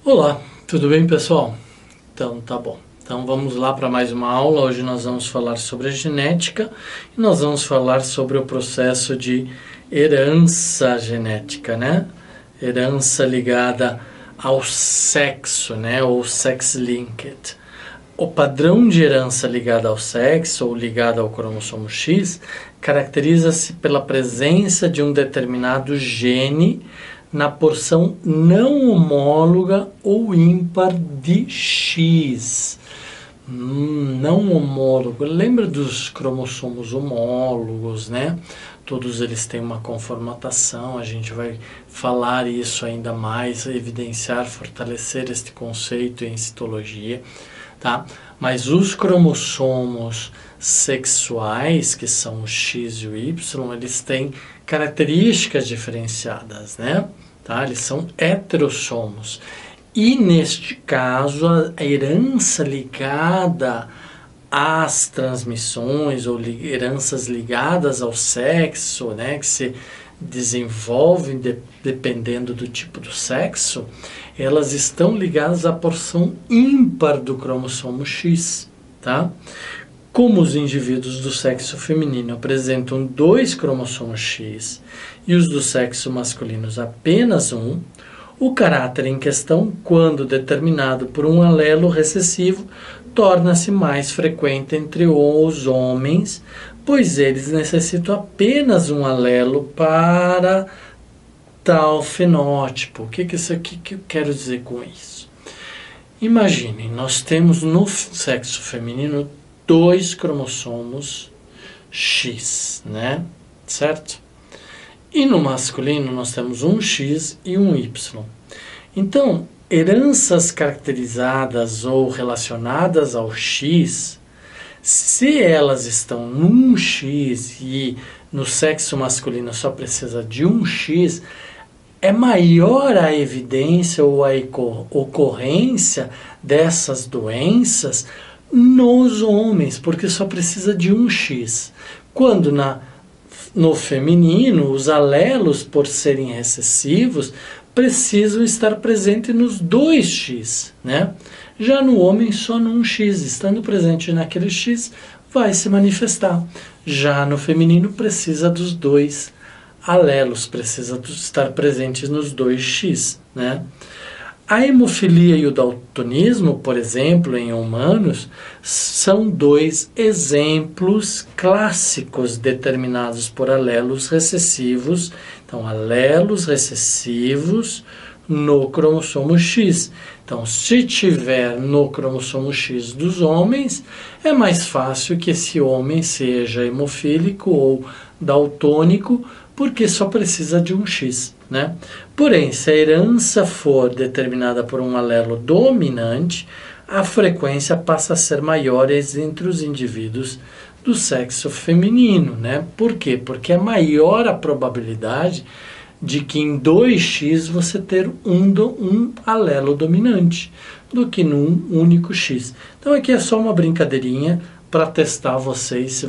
Olá, tudo bem, pessoal? Então, tá bom. Então, vamos lá para mais uma aula. Hoje nós vamos falar sobre a genética e nós vamos falar sobre o processo de herança genética, né? Herança ligada ao sexo, né? Ou sex-linked. O padrão de herança ligado ao sexo ou ligado ao cromossomo X caracteriza-se pela presença de um determinado gene na porção não homóloga ou ímpar de X. Não homólogo. Lembra dos cromossomos homólogos, né? Todos eles têm uma conformatação. A gente vai falar isso ainda mais, evidenciar, fortalecer este conceito em citologia, tá? Mas os cromossomos sexuais, que são o X e o Y, eles têm características diferenciadas, né? Tá? Eles são heterossomos. E neste caso, a herança ligada às transmissões ou heranças ligadas ao sexo, né, que se desenvolvem dependendo do tipo do sexo, elas estão ligadas à porção ímpar do cromossomo X, tá? Como os indivíduos do sexo feminino apresentam 2 cromossomos X e os do sexo masculino apenas um, o caráter em questão, quando determinado por um alelo recessivo, torna-se mais frequente entre os homens, pois eles necessitam apenas um alelo para tal fenótipo. O que eu quero dizer com isso? Imaginem, nós temos no sexo feminino 2 cromossomos X, né? Certo? E no masculino nós temos um X e um Y. Então, heranças caracterizadas ou relacionadas ao X, se elas estão num X e no sexo masculino só precisa de um X, é maior a evidência ou a ocorrência dessas doenças nos homens, porque só precisa de um X. Quando no feminino, os alelos, por serem recessivos, precisam estar presentes nos 2X, né? Já no homem, só num X. Estando presente naquele X, vai se manifestar. Já no feminino, precisa dos 2 alelos, precisa estar presentes nos 2X, né? A hemofilia e o daltonismo, por exemplo, em humanos, são 2 exemplos clássicos determinados por alelos recessivos. Então, alelos recessivos no cromossomo X. Então, se tiver no cromossomo X dos homens, é mais fácil que esse homem seja hemofílico ou daltônico, porque só precisa de um X, né? Porém, se a herança for determinada por um alelo dominante, a frequência passa a ser maior entre os indivíduos do sexo feminino, né? Por quê? Porque é maior a probabilidade de que em 2X você ter um alelo dominante do que num único X. Então aqui é só uma brincadeirinha para testar vocês,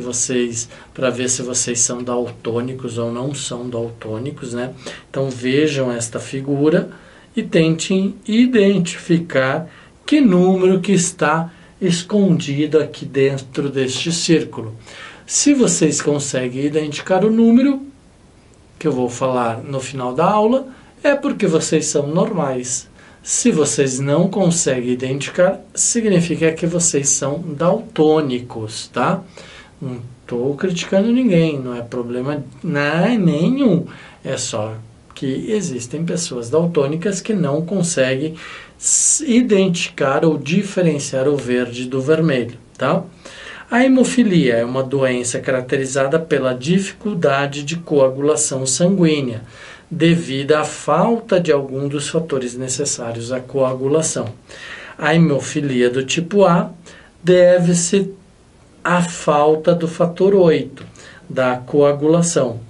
para ver se vocês são daltônicos ou não são daltônicos, né? Então vejam esta figura e tentem identificar que número que está escondido aqui dentro deste círculo. Se vocês conseguem identificar o número, que eu vou falar no final da aula, é porque vocês são normais. Se vocês não conseguem identificar, significa que vocês são daltônicos, tá? Não estou criticando ninguém, não é problema nenhum. É só que existem pessoas daltônicas que não conseguem identificar ou diferenciar o verde do vermelho, tá? A hemofilia é uma doença caracterizada pela dificuldade de coagulação sanguínea, devido à falta de algum dos fatores necessários à coagulação. A hemofilia do tipo A deve-se à falta do fator 8 da coagulação,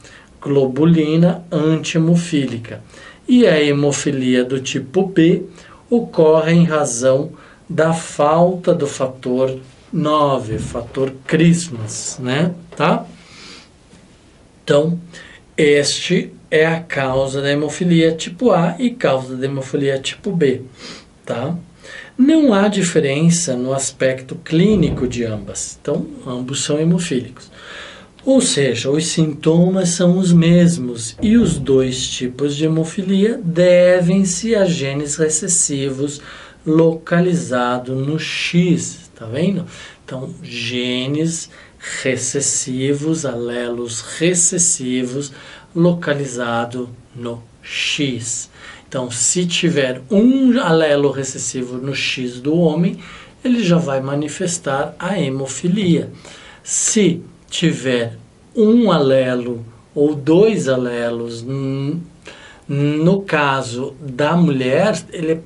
globulina anti-hemofílica. E a hemofilia do tipo B ocorre em razão da falta do fator 9, fator Christmas, né? Tá? Então, este é a causa da hemofilia tipo A e causa da hemofilia tipo B, tá? Não há diferença no aspecto clínico de ambas, então ambos são hemofílicos. Ou seja, os sintomas são os mesmos e os dois tipos de hemofilia devem-se a genes recessivos localizados no X, tá vendo? Então, genes recessivos, alelos recessivos localizado no X. Então, se tiver um alelo recessivo no X do homem, ele já vai manifestar a hemofilia. Se tiver um alelo ou dois alelos, no caso da mulher,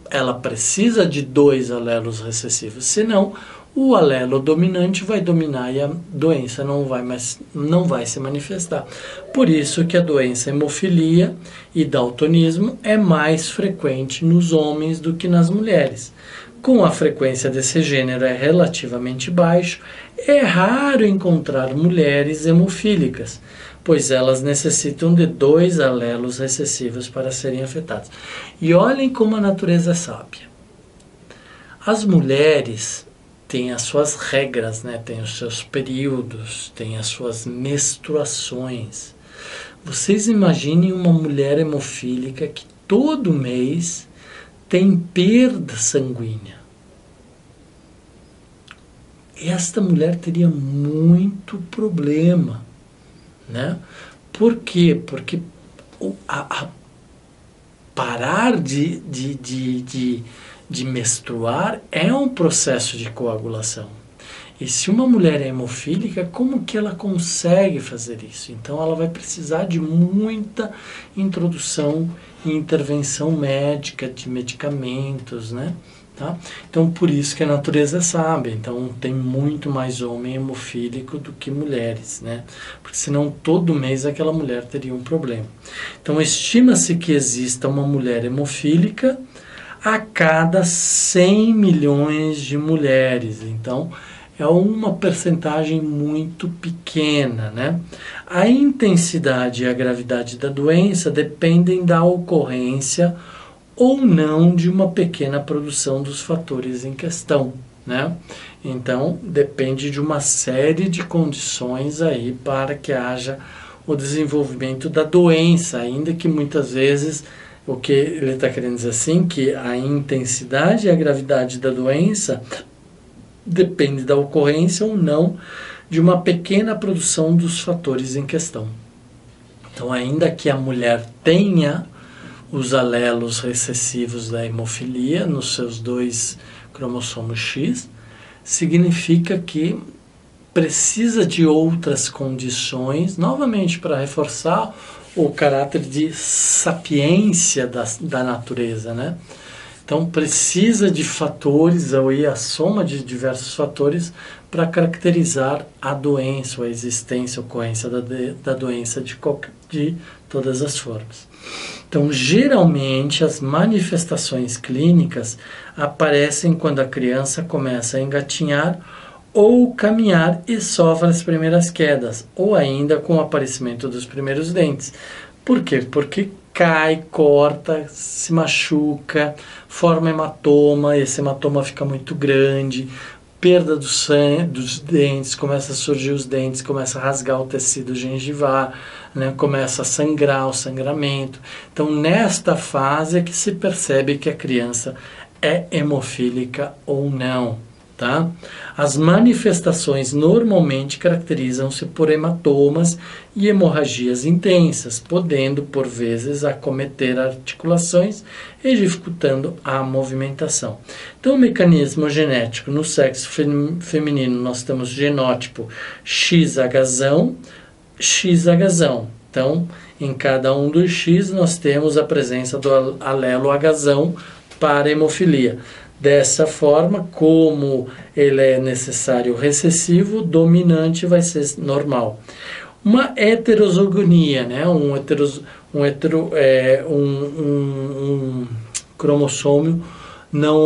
ela precisa de dois alelos recessivos, senão o alelo dominante vai dominar e a doença não vai se manifestar. Por isso que a doença hemofilia e daltonismo é mais frequente nos homens do que nas mulheres. Com a frequência desse gênero é relativamente baixo, é raro encontrar mulheres hemofílicas, pois elas necessitam de dois alelos recessivos para serem afetadas. E olhem como a natureza é sábia. As mulheres têm as suas regras, né? Têm os seus períodos, têm as suas menstruações. Vocês imaginem uma mulher hemofílica que todo mês tem perda sanguínea. Esta mulher teria muito problema, né? Por quê? Porque parar de menstruar é um processo de coagulação. E se uma mulher é hemofílica, como que ela consegue fazer isso? Então ela vai precisar de muita introdução e intervenção médica, de medicamentos, né? Tá? Então por isso que a natureza sabe. Então tem muito mais homem hemofílico do que mulheres, né? Porque senão todo mês aquela mulher teria um problema. Então estima-se que exista uma mulher hemofílica a cada 100 milhões de mulheres. Então é uma percentagem muito pequena, né? A intensidade e a gravidade da doença dependem da ocorrência ou não de uma pequena produção dos fatores em questão, né? Então, depende de uma série de condições aí para que haja o desenvolvimento da doença, ainda que muitas vezes o que ele está querendo dizer assim, que a intensidade e a gravidade da doença depende da ocorrência ou não de uma pequena produção dos fatores em questão. Então, ainda que a mulher tenha os alelos recessivos da hemofilia nos seus dois cromossomos X, significa que precisa de outras condições, novamente para reforçar o caráter de sapiência da natureza, né? Então precisa de fatores, ou a soma de diversos fatores para caracterizar a doença, ou a existência, a ocorrência da doença de todas as formas. Então, geralmente, as manifestações clínicas aparecem quando a criança começa a engatinhar ou caminhar e sofre as primeiras quedas, ou ainda com o aparecimento dos primeiros dentes. Por quê? Porque cai, corta, se machuca, forma hematoma, esse hematoma fica muito grande, perda do sangue, dos dentes, começa a surgir os dentes, começa a rasgar o tecido gengival, né? Começa a sangrar, o sangramento. Então, nesta fase é que se percebe que a criança é hemofílica ou não. Tá? As manifestações normalmente caracterizam-se por hematomas e hemorragias intensas, podendo, por vezes, acometer articulações e dificultando a movimentação. Então, o mecanismo genético no sexo feminino, nós temos genótipo XH, XH. Então, em cada um dos X, nós temos a presença do alelo H para hemofilia. Dessa forma, como ele é necessário recessivo, dominante vai ser normal. Uma heterozogonia, né? um cromossômio não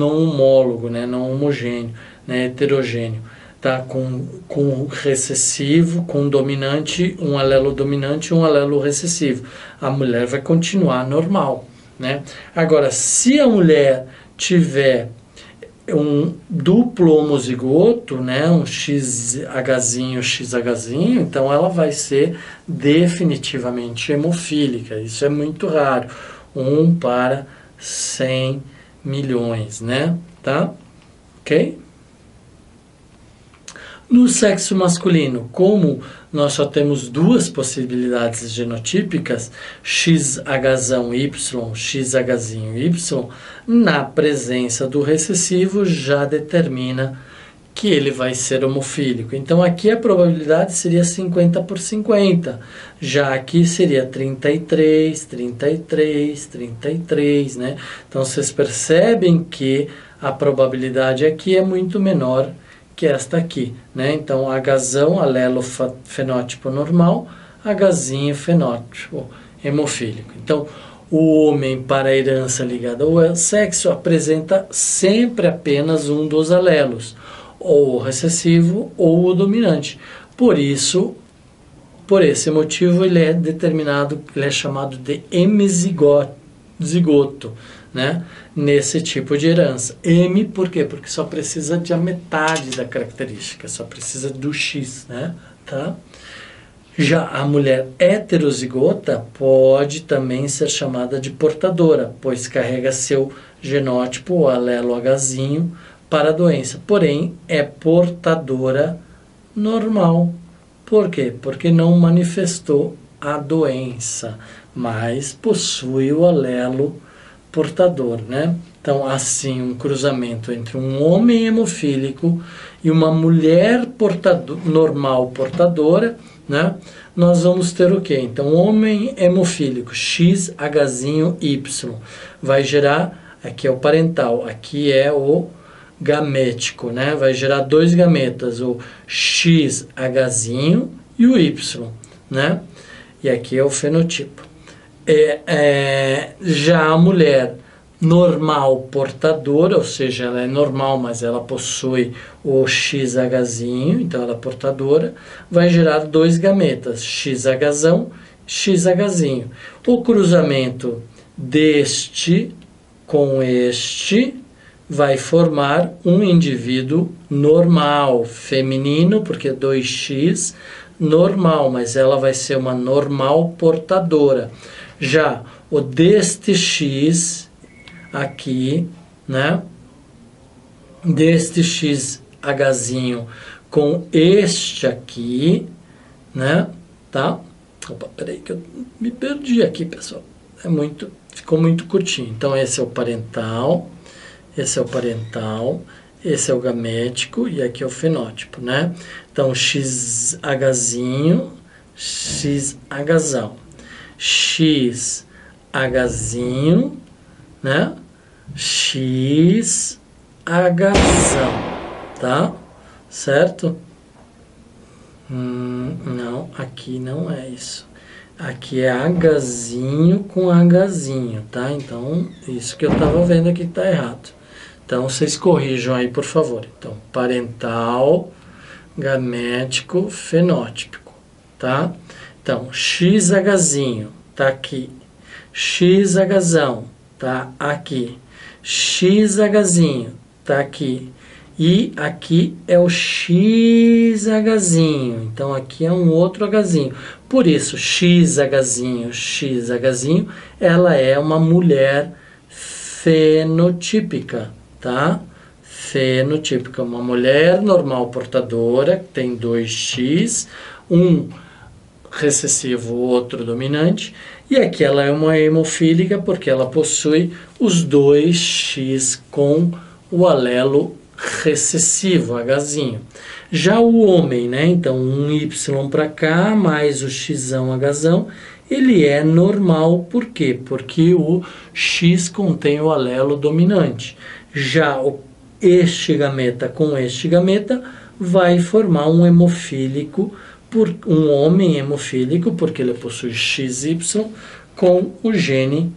homólogo, né? Não homogêneo, né? Heterogêneo. Tá? Com recessivo, com dominante, um alelo dominante e um alelo recessivo. A mulher vai continuar normal, né? Agora, se a mulher tiver um duplo homozigoto, né, um XHzinho, XHzinho, então ela vai ser definitivamente hemofílica. Isso é muito raro. 1 para 100 milhões, né? Tá? Ok? No sexo masculino, como nós só temos duas possibilidades genotípicas, XHzão Y, XHzinho Y, na presença do recessivo já determina que ele vai ser homofílico. Então aqui a probabilidade seria 50 por 50, já aqui seria 33, 33, 33, né? Então vocês percebem que a probabilidade aqui é muito menor que esta aqui, né? Então, Hzão, alelo fenótipo normal, Hzinho, fenótipo hemofílico. Então, o homem para a herança ligada ao sexo apresenta sempre apenas um dos alelos, ou o recessivo ou o dominante. Por isso, por esse motivo, ele é determinado, ele é chamado de hemizigoto, né? Nesse tipo de herança. M, por quê? Porque só precisa de a metade da característica, só precisa do X, né? Tá? Já a mulher heterozigota pode também ser chamada de portadora, pois carrega seu genótipo, o alelo Hzinho, para a doença. Porém, é portadora normal. Por quê? Porque não manifestou a doença, mas possui o alelo portador, né? Então, assim, um cruzamento entre um homem hemofílico e uma mulher normal portadora, né? Nós vamos ter o quê? Então, homem hemofílico, XHzinho Y, vai gerar, aqui é o parental, aqui é o gamético, né? Vai gerar dois gametas, o XHzinho e o Y, né? E aqui é o fenotipo. Já a mulher normal portadora, ou seja, ela é normal, mas ela possui o XHzinho, então ela é portadora, vai gerar dois gametas, XHzão, XHzinho. O cruzamento deste com este vai formar um indivíduo normal, feminino, porque 2X, normal, mas ela vai ser uma normal portadora. Já o deste X aqui, né? Deste XHzinho com este aqui, né? Tá? Opa, peraí que eu me perdi aqui, pessoal. Ficou muito curtinho. Então esse é o parental, esse é o parental, esse é o gamético e aqui é o fenótipo, né? Então XHzinho, XHzão. XHzinho, né? XHzão, tá? Certo? Não, aqui não é isso. Aqui é Hzinho com Hzinho, tá? Então, isso que eu tava vendo aqui tá errado. Então, vocês corrijam aí, por favor. Então, parental, gamético, fenótipico, tá? Então, XHzinho tá aqui, XHzão tá aqui, XHzinho tá aqui, e aqui é o XHzinho, então aqui é um outro Hzinho. Por isso, XHzinho, XHzinho, ela é uma mulher fenotípica, tá? Fenotípica, uma mulher normal portadora, tem 2X, um recessivo, outro dominante, e aqui ela é uma hemofílica porque ela possui os 2X com o alelo recessivo, Hzinho. Já o homem, né, então um Y para cá, mais o Xzão, Hzão, ele é normal, por quê? Porque o X contém o alelo dominante. Já este gameta com este gameta vai formar um hemofílico, um homem hemofílico, porque ele possui XY com o gene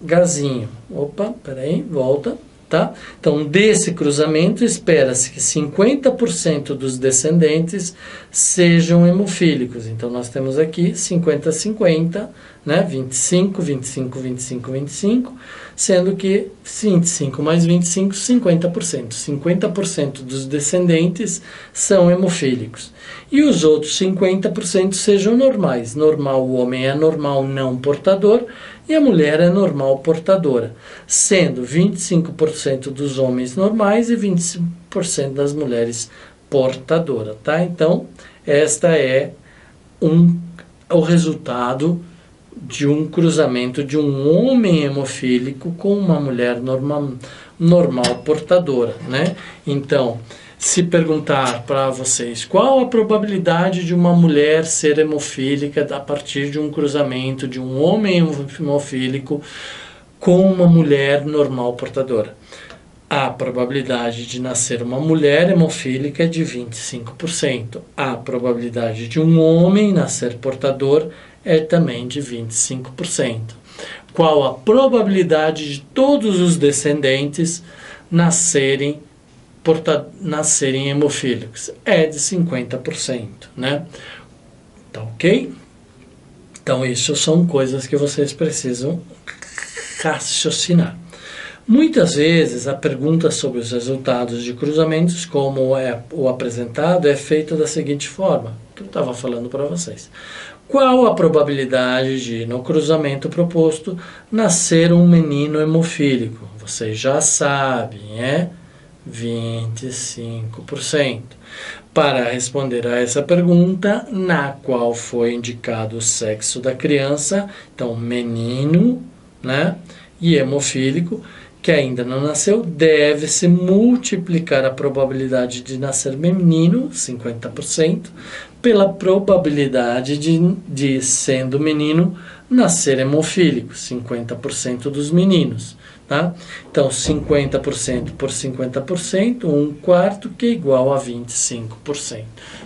Hzinho. Opa, peraí, volta, tá? Então, desse cruzamento, espera-se que 50% dos descendentes sejam hemofílicos. Então, nós temos aqui 50-50, né? 25, 25, 25, 25, sendo que 25 mais 25, 50%. 50% dos descendentes são hemofílicos. E os outros 50% sejam normais. Normal, o homem é normal não portador e a mulher é normal portadora. Sendo 25% dos homens normais e 25% das mulheres portadoras. Tá? Então, esta é o resultado de um cruzamento de um homem hemofílico com uma mulher normal portadora, né? Então, se perguntar para vocês qual a probabilidade de uma mulher ser hemofílica a partir de um cruzamento de um homem hemofílico com uma mulher normal portadora, a probabilidade de nascer uma mulher hemofílica é de 25%. A probabilidade de um homem nascer portador é também de 25%. Qual a probabilidade de todos os descendentes nascerem hemofílicos? É de 50%, né? Tá ok? Então, isso são coisas que vocês precisam raciocinar. Muitas vezes a pergunta sobre os resultados de cruzamentos, como é o apresentado, é feita da seguinte forma, que eu estava falando para vocês. Qual a probabilidade de, no cruzamento proposto, nascer um menino hemofílico? Vocês já sabem, é 25%. Para responder a essa pergunta, na qual foi indicado o sexo da criança, então menino, né, e hemofílico, que ainda não nasceu, deve-se multiplicar a probabilidade de nascer menino, 50%, pela probabilidade de sendo menino, nascer hemofílico, 50% dos meninos. Tá? Então, 50% por 50%, 1/4, que é igual a 25%.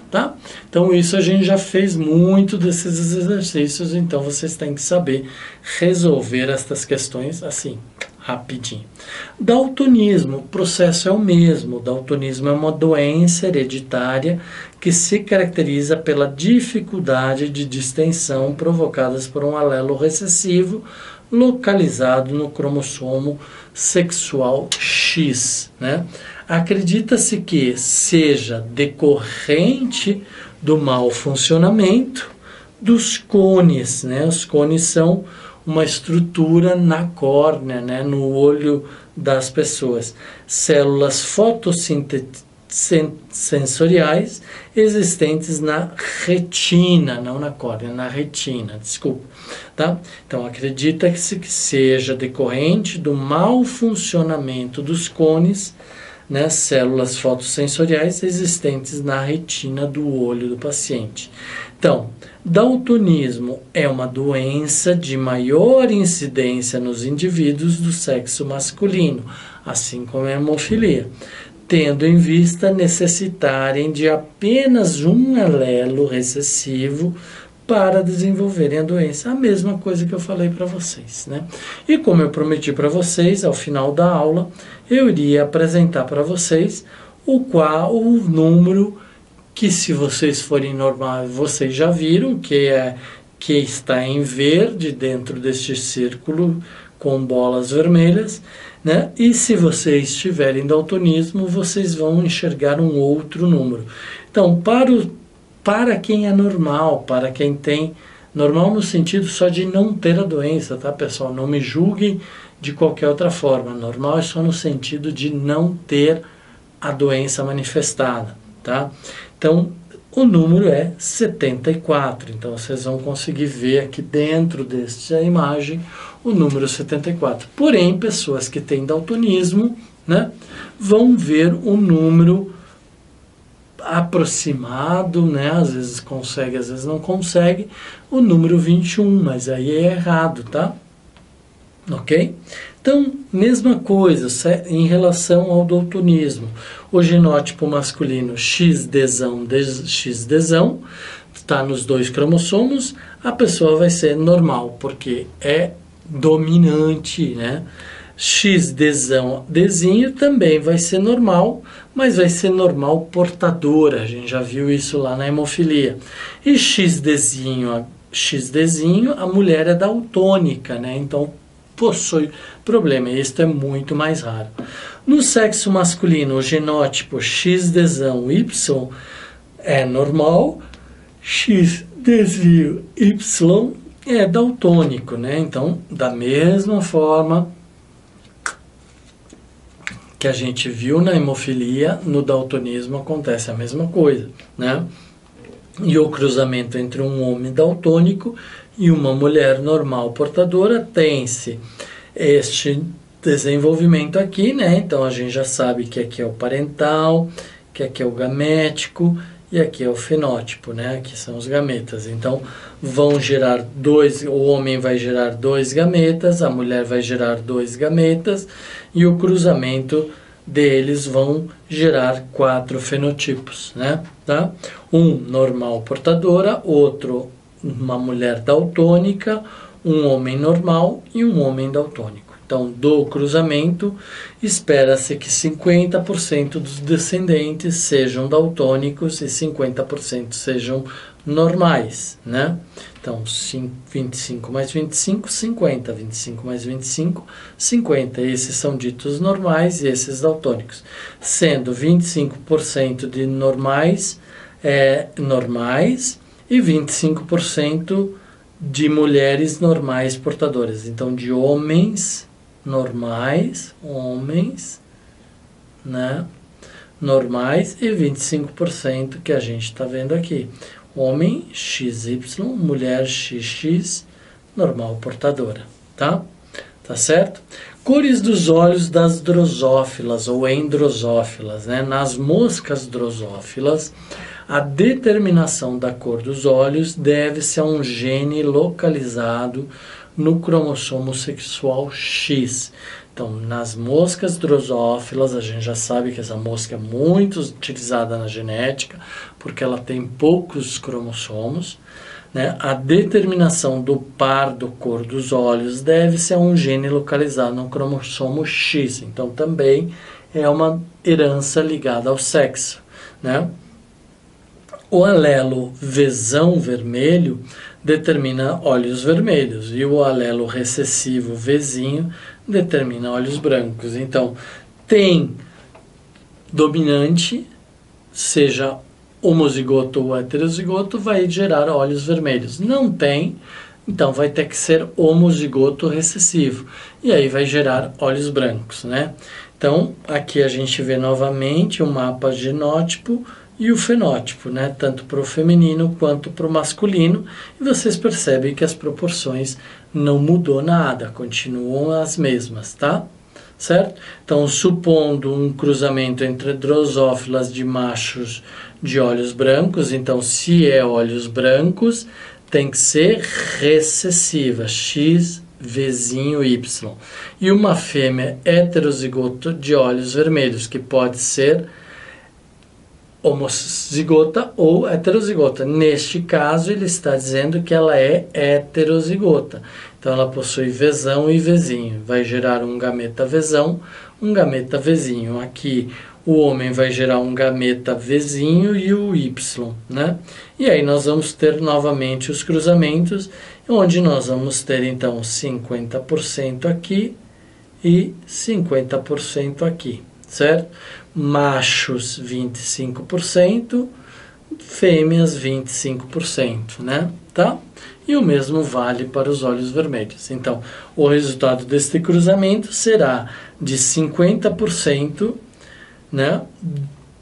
Tá? Então, isso a gente já fez muito desses exercícios, então vocês têm que saber resolver estas questões assim, rapidinho. Daltonismo, o processo é o mesmo. Daltonismo é uma doença hereditária que se caracteriza pela dificuldade de distinção provocadas por um alelo recessivo localizado no cromossomo sexual X, né? Acredita-se que seja decorrente do mau funcionamento dos cones, né? Os cones são uma estrutura na córnea, né? No olho das pessoas. Células fotossensoriais existentes na retina, não na córnea, na retina, desculpa. Tá? Então, acredita-se que seja decorrente do mau funcionamento dos cones, né, células fotossensoriais existentes na retina do olho do paciente. Então, daltonismo é uma doença de maior incidência nos indivíduos do sexo masculino, assim como a hemofilia, tendo em vista necessitarem de apenas um alelo recessivo para desenvolverem a doença. A mesma coisa que eu falei para vocês, né? E como eu prometi para vocês, ao final da aula, eu iria apresentar para vocês o número que, se vocês forem normais, vocês já viram, que está em verde dentro deste círculo com bolas vermelhas, né? E se vocês tiverem daltonismo, vocês vão enxergar um outro número. Então, para quem é normal, para quem tem normal no sentido só de não ter a doença, tá, pessoal? Não me julguem de qualquer outra forma. Normal é só no sentido de não ter a doença manifestada, tá? Então, o número é 74. Então, vocês vão conseguir ver aqui dentro desta imagem o número 74. Porém, pessoas que têm daltonismo, né, vão ver o número aproximado, né? Às vezes consegue, às vezes não consegue, o número 21, mas aí é errado, tá? Ok? Então, mesma coisa em relação ao daltonismo. O genótipo masculino XDzão, XDzão, está nos 2 cromossomos, a pessoa vai ser normal, porque é dominante, né? XDzão, Dzinho também vai ser normal, mas vai ser normal portadora, a gente já viu isso lá na hemofilia. E XDzinho, a mulher é daltônica, né? Então, possui problema. Isto é muito mais raro. No sexo masculino, o genótipo X desão Y é normal, X desvio Y é daltônico, né? Então, da mesma forma que a gente viu na hemofilia, no daltonismo acontece a mesma coisa, né? E o cruzamento entre um homem daltônico e uma mulher normal portadora tem-se este desenvolvimento aqui, né? Então a gente já sabe que aqui é o parental, que aqui é o gamético e aqui é o fenótipo, né? Aqui são os gametas. Então vão gerar o homem vai gerar 2 gametas, a mulher vai gerar 2 gametas e o cruzamento deles vão gerar 4 fenotipos, né? Tá? Um normal portadora, outro uma mulher daltônica, um homem normal e um homem daltônico. Então, do cruzamento, espera-se que 50% dos descendentes sejam daltônicos e 50% sejam normais, né? Então, 25 mais 25, 50. 25 mais 25, 50. Esses são ditos normais e esses daltônicos. Sendo 25% de normais e 25% de mulheres normais portadoras. Então, de homens normais, né? Normais e 25% que a gente está vendo aqui. Homem XY, mulher XX, normal portadora, tá? Tá certo? Cores dos olhos das drosófilas ou endrosófilas, né? Nas moscas drosófilas, a determinação da cor dos olhos deve-se a um gene localizado no cromossomo sexual X. Então, nas moscas drosófilas, a gente já sabe que essa mosca é muito utilizada na genética, porque ela tem poucos cromossomos, né? A determinação do par do cor dos olhos deve-se a um gene localizado no cromossomo X. Então, também é uma herança ligada ao sexo, né? O alelo Vzão vermelho determina olhos vermelhos e o alelo recessivo Vzinho determina olhos brancos. Então, tem dominante, seja homozigoto ou heterozigoto, vai gerar olhos vermelhos. Não tem, então vai ter que ser homozigoto recessivo. E aí vai gerar olhos brancos, né? Então, aqui a gente vê novamente o mapa genótipo e o fenótipo, né? Tanto para o feminino quanto para o masculino. E vocês percebem que as proporções não mudou nada, continuam as mesmas, tá? Certo? Então, supondo um cruzamento entre drosófilas de machos de olhos brancos, então se é olhos brancos, tem que ser recessiva, X, Vzinho, Y. E uma fêmea heterozigota de olhos vermelhos, que pode ser homozigota ou heterozigota. Neste caso, ele está dizendo que ela é heterozigota. Então, ela possui Vzão e Vzinho. Vai gerar um gameta Vzão, um gameta Vzinho. Aqui, o homem vai gerar um gameta Vzinho e o Y, né? E aí, nós vamos ter novamente os cruzamentos, onde nós vamos ter, então, 50% aqui e 50% aqui, certo? Machos 25%, fêmeas 25%, né? Tá? E o mesmo vale para os olhos vermelhos. Então, o resultado deste cruzamento será de 50%, né,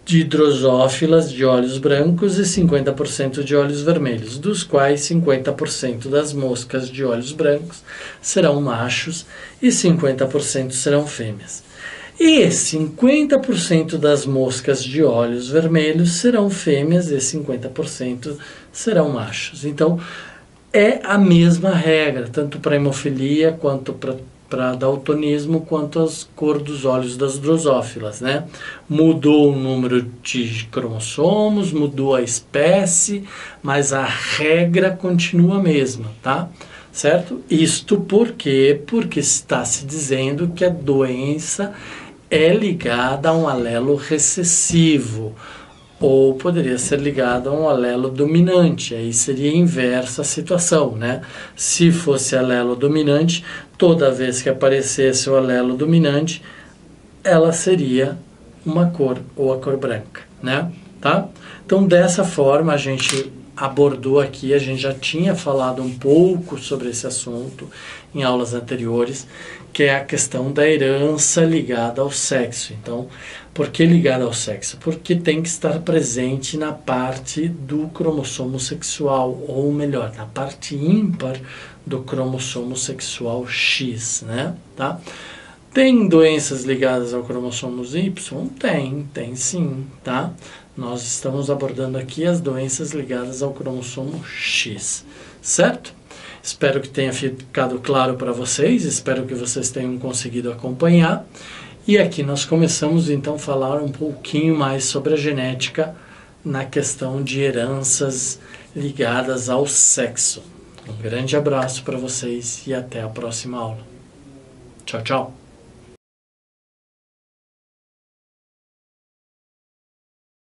de drosófilas de olhos brancos e 50% de olhos vermelhos, dos quais 50% das moscas de olhos brancos serão machos e 50% serão fêmeas. E 50% das moscas de olhos vermelhos serão fêmeas e 50% serão machos. Então, é a mesma regra, tanto para hemofilia, quanto para daltonismo, quanto a cor dos olhos das drosófilas, né? Mudou o número de cromossomos, mudou a espécie, mas a regra continua a mesma, tá? Certo? Isto por quê? Porque está se dizendo que a doença é ligada a um alelo recessivo, ou poderia ser ligado a um alelo dominante, aí seria inversa a situação, né? Se fosse alelo dominante, toda vez que aparecesse o alelo dominante, ela seria uma cor ou a cor branca, né? Tá? Então, dessa forma, a gente abordou aqui, a gente já tinha falado um pouco sobre esse assunto em aulas anteriores, que é a questão da herança ligada ao sexo. Então, por que ligada ao sexo? Porque tem que estar presente na parte do cromossomo sexual, ou melhor, na parte ímpar do cromossomo sexual X, né? Tá? Tem doenças ligadas ao cromossomo Y? Tem sim, tá? Nós estamos abordando aqui as doenças ligadas ao cromossomo X, certo? Espero que tenha ficado claro para vocês, espero que vocês tenham conseguido acompanhar. E aqui nós começamos então a falar um pouquinho mais sobre a genética na questão de heranças ligadas ao sexo. Um grande abraço para vocês e até a próxima aula. Tchau, tchau!